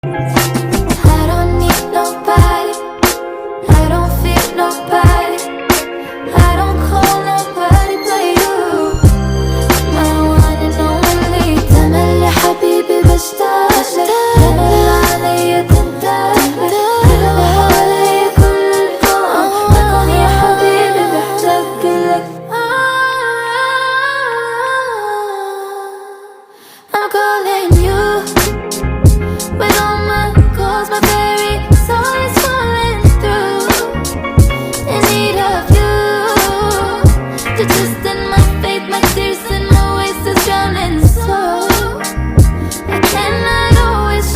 I don't need nobody, I don't feel nobody, I don't call nobody but you, my one and only. تملي حبيبي بشتاقلك، تملي عليا تندهلك، قلبي حواليا كل الكون، بكون يا حبيبي بحتاجلك. I'm calling you with